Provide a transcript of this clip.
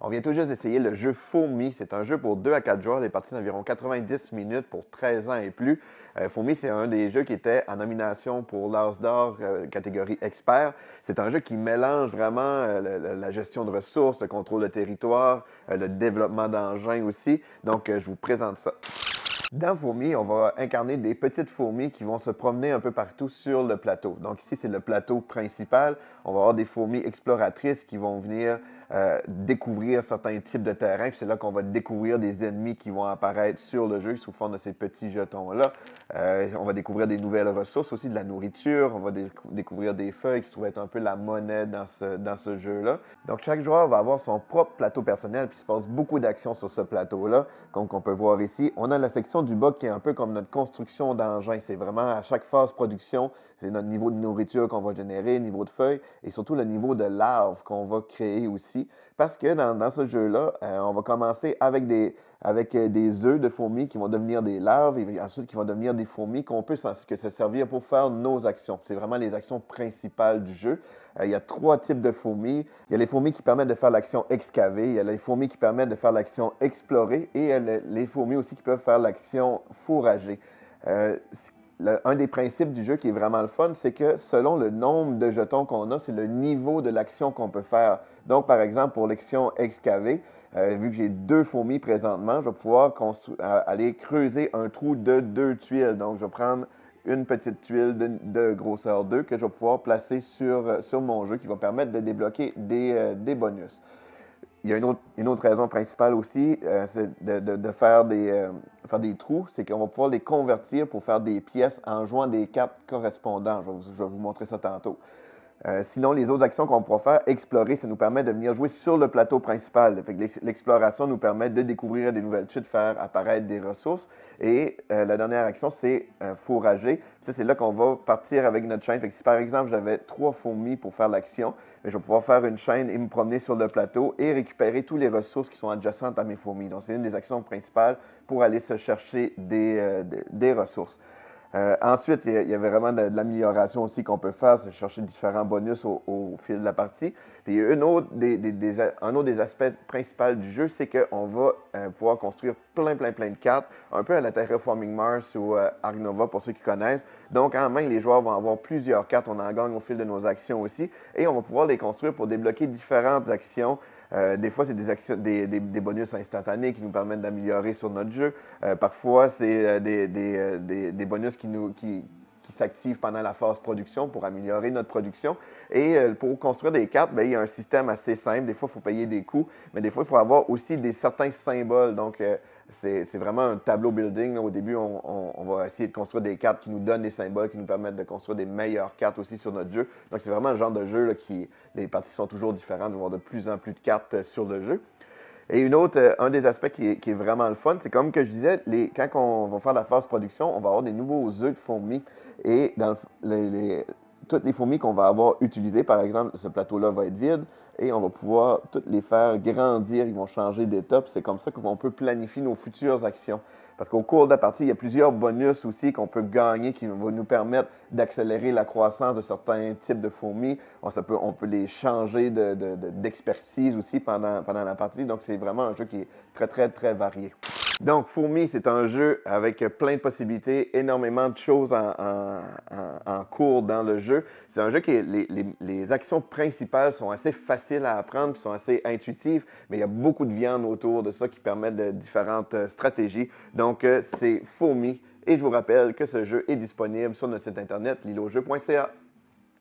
On vient tout juste d'essayer le jeu Fourmi. C'est un jeu pour 2 à 4 joueurs, des parties d'environ 90 minutes pour 13 ans et plus. Fourmi, c'est un des jeux qui était en nomination pour l'As d'or catégorie expert. C'est un jeu qui mélange vraiment la gestion de ressources, le contrôle de territoire, le développement d'engins aussi. Donc, je vous présente ça. Dans Fourmi, on va incarner des petites fourmis qui vont se promener un peu partout sur le plateau. Donc ici, c'est le plateau principal. On va avoir des fourmis exploratrices qui vont venir découvrir certains types de terrains. C'est là qu'on va découvrir des ennemis qui vont apparaître sur le jeu sous forme de ces petits jetons-là. On va découvrir des nouvelles ressources, aussi de la nourriture. On va découvrir des feuilles qui se trouvent être un peu la monnaie dans ce jeu-là. Donc chaque joueur va avoir son propre plateau personnel, puis il se passe beaucoup d'actions sur ce plateau-là. Comme on peut voir ici, on a la section du bas qui est un peu comme notre construction d'engin. C'est vraiment à chaque phase production, c'est notre niveau de nourriture qu'on va générer, niveau de feuilles et surtout le niveau de larves qu'on va créer aussi. Parce que dans ce jeu-là, on va commencer avec des œufs de fourmis qui vont devenir des larves et ensuite qui vont devenir des fourmis qu'on peut se servir pour faire nos actions. C'est vraiment les actions principales du jeu. Il y a 3 types de fourmis. Il y a les fourmis qui permettent de faire l'action excaver, il y a les fourmis qui permettent de faire l'action explorer et il y a les fourmis aussi qui peuvent faire l'action fourrager. Un des principes du jeu qui est vraiment le fun, c'est que selon le nombre de jetons qu'on a, c'est le niveau de l'action qu'on peut faire. Donc, par exemple, pour l'action excaver, vu que j'ai 2 fourmis présentement, je vais pouvoir aller creuser un trou de 2 tuiles. Donc, je vais prendre une petite tuile de grosseur 2 que je vais pouvoir placer sur mon jeu qui va permettre de débloquer des bonus. Il y a une autre raison principale aussi, c'est de faire des trous, c'est qu'on va pouvoir les convertir pour faire des pièces en jouant des cartes correspondantes. Je vais vous montrer ça tantôt. Sinon, les autres actions qu'on pourra faire, explorer, ça nous permet de venir jouer sur le plateau principal. L'exploration nous permet de découvrir des nouvelles tuiles, de faire apparaître des ressources. Et la dernière action, c'est fourrager. Ça, c'est là qu'on va partir avec notre chaîne. Fait que si par exemple, j'avais 3 fourmis pour faire l'action, je vais pouvoir faire une chaîne et me promener sur le plateau et récupérer toutes les ressources qui sont adjacentes à mes fourmis. Donc, c'est une des actions principales pour aller se chercher des ressources. Ensuite, il y avait vraiment de l'amélioration aussi qu'on peut faire, c'est chercher différents bonus au fil de la partie. Puis un autre des aspects principaux du jeu, c'est qu'on va pouvoir construire plein de cartes, un peu à la Terraforming Mars ou Ark Nova pour ceux qui connaissent. Donc, en main, les joueurs vont avoir plusieurs cartes, on en gagne au fil de nos actions aussi, et on va pouvoir les construire pour débloquer différentes actions. Des fois, c'est des bonus instantanés qui nous permettent d'améliorer sur notre jeu. Parfois, c'est des bonus qui s'activent pendant la phase production pour améliorer notre production. Et pour construire des cartes, bien, il y a un système assez simple. Des fois, il faut payer des coûts, mais des fois, il faut avoir aussi certains symboles. Donc, c'est vraiment un tableau building. Là. Au début, on va essayer de construire des cartes qui nous donnent des symboles, qui nous permettent de construire des meilleures cartes aussi sur notre jeu. Donc, c'est vraiment le genre de jeu là, les parties sont toujours différentes, de voir de plus en plus de cartes sur le jeu. Et un des aspects qui est vraiment le fun, c'est comme que je disais, quand on va faire la phase production, on va avoir des nouveaux œufs de fourmis. Et toutes les fourmis qu'on va avoir utilisées, par exemple, ce plateau-là va être vide et on va pouvoir toutes les faire grandir, ils vont changer d'étape. C'est comme ça qu'on peut planifier nos futures actions. Parce qu'au cours de la partie, il y a plusieurs bonus aussi qu'on peut gagner qui vont nous permettre d'accélérer la croissance de certains types de fourmis. On peut les changer d'expertise aussi pendant la partie. Donc, c'est vraiment un jeu qui est très varié. Donc, Fourmi, c'est un jeu avec plein de possibilités, énormément de choses en cours dans le jeu. C'est un jeu qui les actions principales sont assez faciles à apprendre, sont assez intuitives, mais il y a beaucoup de viande autour de ça qui permettent de différentes stratégies. Donc, c'est Fourmi. Et je vous rappelle que ce jeu est disponible sur notre site internet lilojeu.ca.